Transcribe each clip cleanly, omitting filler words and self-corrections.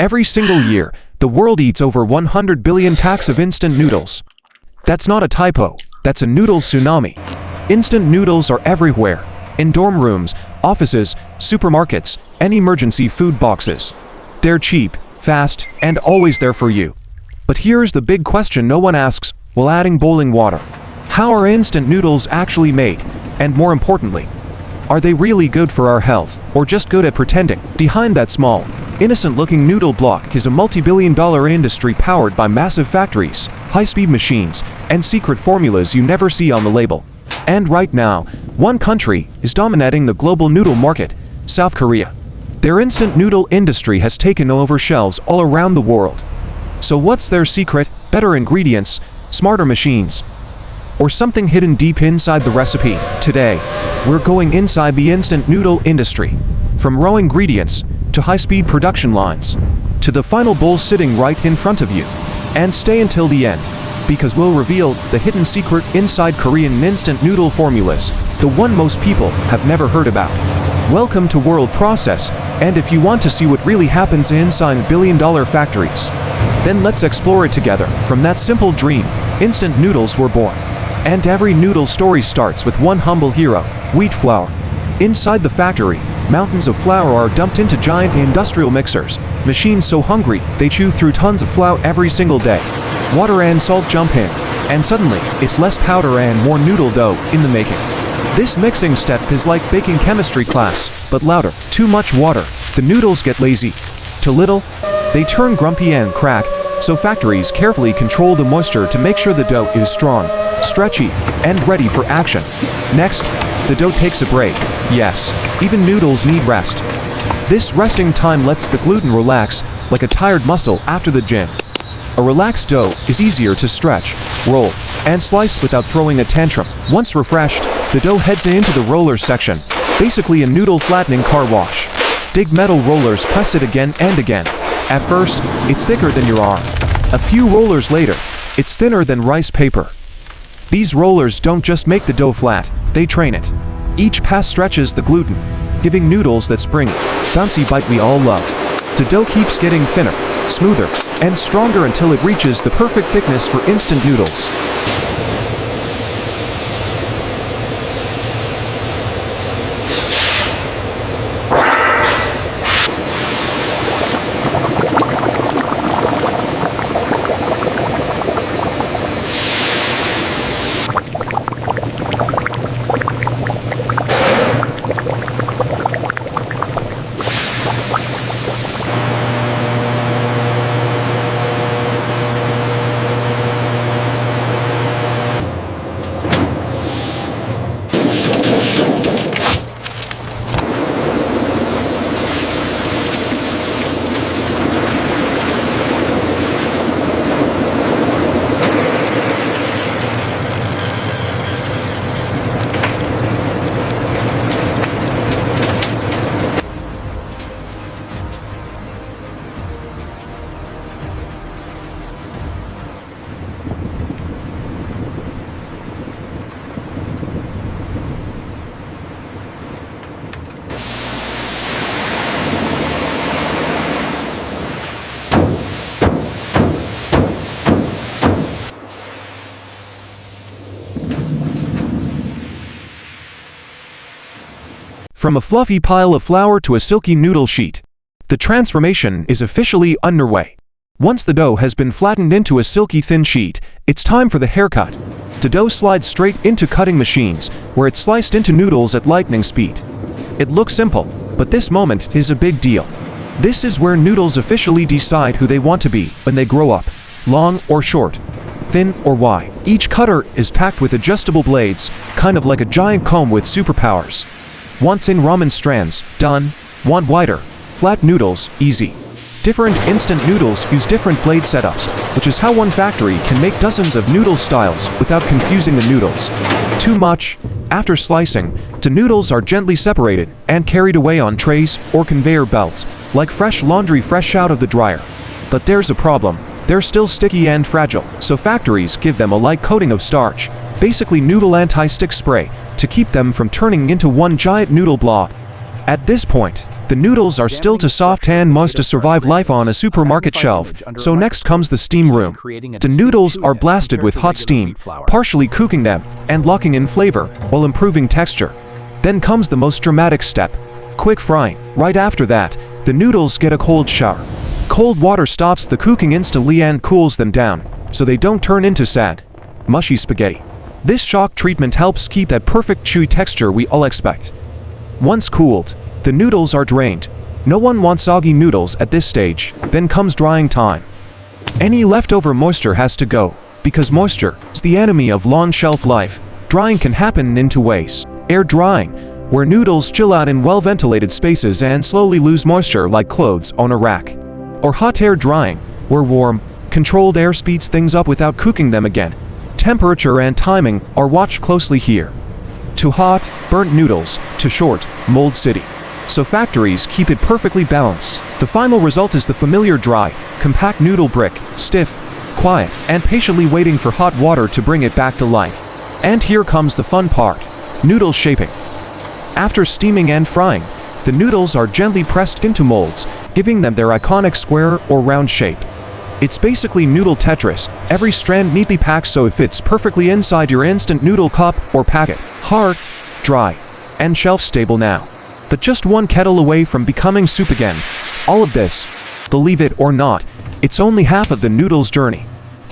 Every single year, the world eats over 100 billion packs of instant noodles. That's not a typo, that's a noodle tsunami. Instant noodles are everywhere, in dorm rooms, offices, supermarkets, and emergency food boxes. They're cheap, fast, and always there for you. But here's the big question no one asks while adding boiling water. How are instant noodles actually made? And more importantly, are they really good for our health, or just good at pretending? Behind that small, innocent-looking noodle block is a multi-billion-dollar industry powered by massive factories, high-speed machines, and secret formulas you never see on the label. And right now, one country is dominating the global noodle market, South Korea. Their instant noodle industry has taken over shelves all around the world. So what's their secret? Better ingredients, smarter machines, or something hidden deep inside the recipe? Today, we're going inside the instant noodle industry. From raw ingredients, to high-speed production lines, to the final bowl sitting right in front of you. And stay until the end, because we'll reveal the hidden secret inside Korean instant noodle formulas, the one most people have never heard about. Welcome to World Process, and if you want to see what really happens inside billion-dollar factories, then let's explore it together. From that simple dream, instant noodles were born. And every noodle story starts with one humble hero, wheat flour. Inside the factory, mountains of flour are dumped into giant industrial mixers, machines so hungry they chew through tons of flour every single day. Water and salt jump in, and suddenly, it's less powder and more noodle dough in the making. This mixing step is like baking chemistry class, but louder. Too much water, the noodles get lazy. Too little, they turn grumpy and crack, so factories carefully control the moisture to make sure the dough is strong, stretchy, and ready for action. Next, the dough takes a break. Yes, even noodles need rest. This resting time lets the gluten relax, like a tired muscle after the gym. A relaxed dough is easier to stretch, roll, and slice without throwing a tantrum. Once refreshed, the dough heads into the roller section, basically a noodle flattening car wash. Big metal rollers press it again and again. At first, it's thicker than your arm. A few rollers later, it's thinner than rice paper. These rollers don't just make the dough flat, they train it. Each pass stretches the gluten, giving noodles that springy, bouncy bite we all love. The dough keeps getting thinner, smoother, and stronger until it reaches the perfect thickness for instant noodles. From a fluffy pile of flour to a silky noodle sheet, the transformation is officially underway. Once the dough has been flattened into a silky thin sheet, it's time for the haircut. The dough slides straight into cutting machines, where it's sliced into noodles at lightning speed. It looks simple, but this moment is a big deal. This is where noodles officially decide who they want to be when they grow up, long or short, thin or wide. Each cutter is packed with adjustable blades, kind of like a giant comb with superpowers. Want thin ramen strands? Done. Want wider, flat noodles? Easy. Different instant noodles use different blade setups, which is how one factory can make dozens of noodle styles without confusing the noodles. Too much? After slicing, the noodles are gently separated and carried away on trays or conveyor belts, like fresh laundry fresh out of the dryer. But there's a problem. They're still sticky and fragile, so factories give them a light coating of starch, basically noodle anti-stick spray, to keep them from turning into one giant noodle blob. At this point, The noodles are still too soft and moist to survive life on a supermarket shelf, so next comes the steam room. The noodles are blasted with hot steam, partially cooking them and locking in flavor while improving texture. Then comes the most dramatic step, quick frying. Right after that, the noodles get a cold shower. Cold water stops the cooking instantly and cools them down, so they don't turn into sad, mushy spaghetti. This shock treatment helps keep that perfect chewy texture we all expect. Once cooled, the noodles are drained. No one wants soggy noodles at this stage. Then comes drying time. Any leftover moisture has to go, because moisture is the enemy of long shelf life. Drying can happen in two ways. Air drying, where noodles chill out in well-ventilated spaces and slowly lose moisture like clothes on a rack. Or hot air drying, where warm, controlled air speeds things up without cooking them again. Temperature and timing are watched closely here. Too hot, burnt noodles. Too short, mold city. So factories keep it perfectly balanced. The final result is the familiar dry, compact noodle brick, stiff, quiet, and patiently waiting for hot water to bring it back to life. And here comes the fun part, noodle shaping. After steaming and frying, the noodles are gently pressed into molds, giving them their iconic square or round shape. It's basically noodle Tetris, every strand neatly packed so it fits perfectly inside your instant noodle cup or packet. Hard, dry, and shelf-stable now. But just one kettle away from becoming soup again. All of this, believe it or not, it's only half of the noodles journey.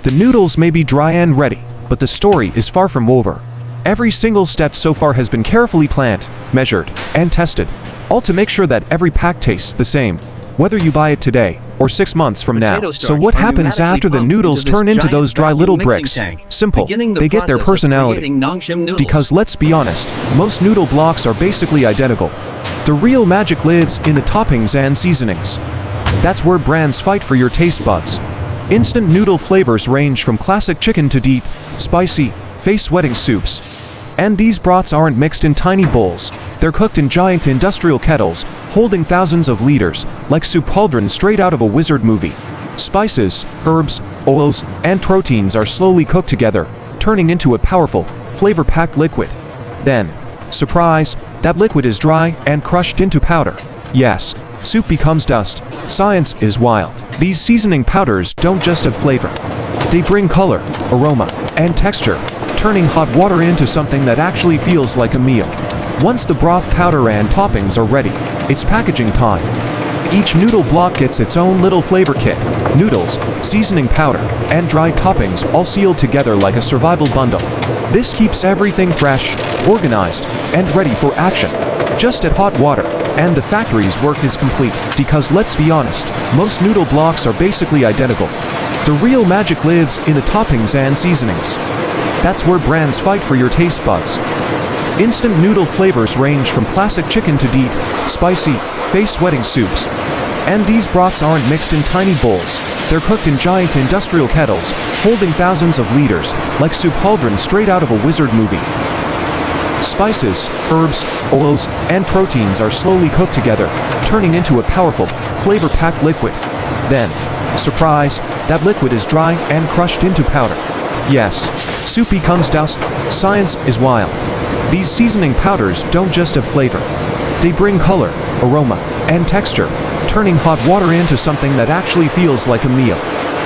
The noodles may be dry and ready, but the story is far from over. Every single step so far has been carefully planned, measured, and tested, all to make sure that every pack tastes the same, whether you buy it today or 6 months from now. So what happens after the noodles turn into those dry little bricks? Simple, they get their personality. Because let's be honest, most noodle blocks are basically identical. The real magic lives in the toppings and seasonings. That's where brands fight for your taste buds. Instant noodle flavors range from classic chicken to deep, spicy, face-wetting soups. And these broths aren't mixed in tiny bowls. They're cooked in giant industrial kettles, holding thousands of liters, like soup cauldrons straight out of a wizard movie. Spices, herbs, oils, and proteins are slowly cooked together, turning into a powerful, flavor-packed liquid. Then, surprise, that liquid is dry and crushed into powder. Yes, soup becomes dust. Science is wild. These seasoning powders don't just add flavor. They bring color, aroma, and texture, turning hot water into something that actually feels like a meal. Once the broth powder and toppings are ready, it's packaging time. Each noodle block gets its own little flavor kit, noodles, seasoning powder, and dried toppings all sealed together like a survival bundle. This keeps everything fresh, organized, and ready for action. Just add hot water, and the factory's work is complete. Because let's be honest, most noodle blocks are basically identical. The real magic lives in the toppings and seasonings. That's where brands fight for your taste buds. Instant noodle flavors range from classic chicken to deep, spicy, face-wetting soups. And these broths aren't mixed in tiny bowls. They're cooked in giant industrial kettles, holding thousands of liters, like soup cauldrons straight out of a wizard movie. Spices, herbs, oils, and proteins are slowly cooked together, turning into a powerful, flavor-packed liquid. Then, surprise, that liquid is dry and crushed into powder. Yes, soup becomes dust. Science is wild. These seasoning powders don't just have flavor. They bring color, aroma, and texture, turning hot water into something that actually feels like a meal.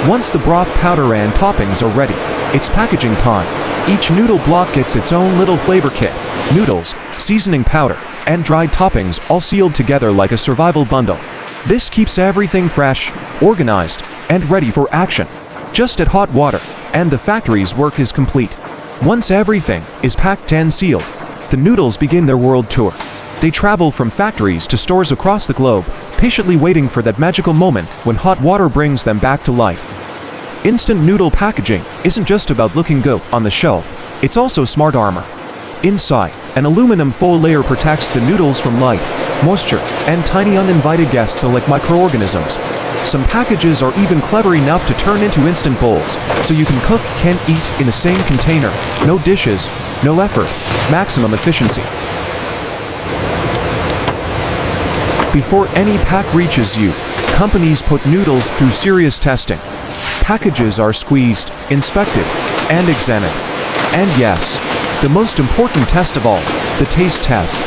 Once the broth powder and toppings are ready, it's packaging time. Each noodle block gets its own little flavor kit, noodles, seasoning powder, and dried toppings all sealed together like a survival bundle. This keeps everything fresh, organized, and ready for action. Just add hot water, and the factory's work is complete. Once everything is packed and sealed, the noodles begin their world tour. They travel from factories to stores across the globe, patiently waiting for that magical moment when hot water brings them back to life. Instant noodle packaging isn't just about looking good on the shelf, it's also smart armor. Inside, an aluminum foil layer protects the noodles from light, moisture, and tiny uninvited guests like microorganisms. Some packages are even clever enough to turn into instant bowls, so you can cook and eat in the same container. No dishes, no effort, maximum efficiency. Before any pack reaches you, companies put noodles through serious testing. Packages are squeezed, inspected, and examined. And yes, the most important test of all, the taste test.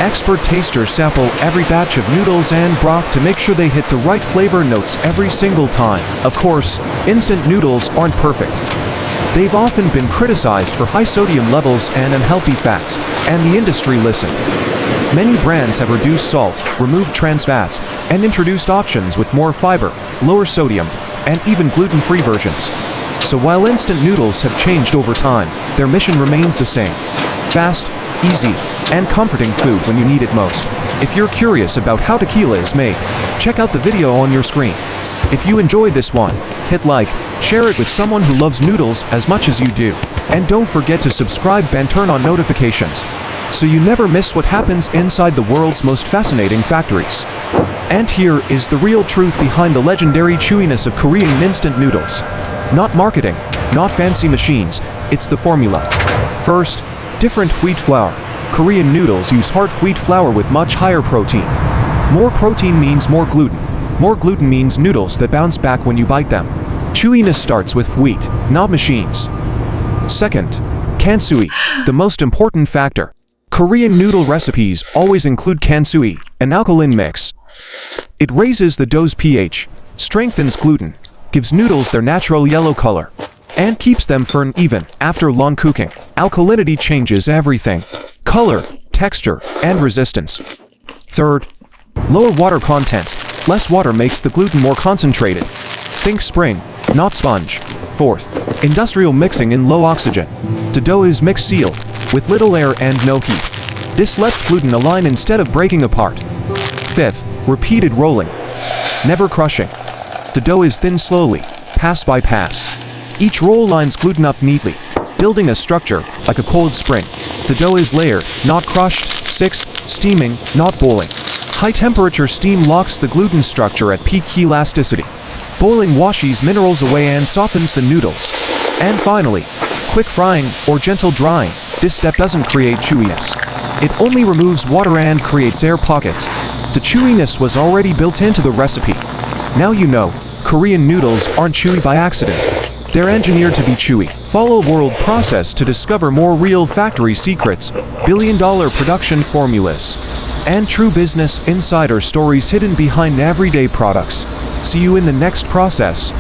Expert tasters sample every batch of noodles and broth to make sure they hit the right flavor notes every single time. Of course, instant noodles aren't perfect. They've often been criticized for high sodium levels and unhealthy fats, and the industry listened. Many brands have reduced salt, removed trans fats, and introduced options with more fiber, lower sodium, and even gluten-free versions. So while instant noodles have changed over time, their mission remains the same. Fast, easy, and comforting food when you need it most. If you're curious about how tequila is made, check out the video on your screen. If you enjoyed this one, hit like, share it with someone who loves noodles as much as you do. And don't forget to subscribe and turn on notifications, so you never miss what happens inside the world's most fascinating factories. And here is the real truth behind the legendary chewiness of Korean instant noodles. Not marketing, not fancy machines, it's the formula. First, different wheat flour. Korean noodles use hard wheat flour with much higher protein. More protein means more gluten. More gluten means noodles that bounce back when you bite them. Chewiness starts with wheat, not machines. Second, kansui, the most important factor. Korean noodle recipes always include kansui, an alkaline mix. It raises the dough's pH, strengthens gluten, gives noodles their natural yellow color, and keeps them firm even after long cooking. Alkalinity changes everything: color, texture, and resistance. Third, lower water content. Less water makes the gluten more concentrated. Think spring, not sponge. Fourth, industrial mixing in low oxygen. The dough is mixed sealed, with little air and no heat. This lets gluten align instead of breaking apart. Fifth, repeated rolling. Never crushing. The dough is thinned slowly, pass by pass. Each roll lines gluten up neatly, building a structure like a cold spring. The dough is layered, not crushed. Sixth, steaming, not boiling. High-temperature steam locks the gluten structure at peak elasticity. Boiling washes minerals away and softens the noodles. And finally, quick frying or gentle drying. This step doesn't create chewiness. It only removes water and creates air pockets. The chewiness was already built into the recipe. Now you know, Korean noodles aren't chewy by accident. They're engineered to be chewy. Follow World Process to discover more real factory secrets, billion-dollar production formulas, and true business insider stories hidden behind everyday products. See you in the next process.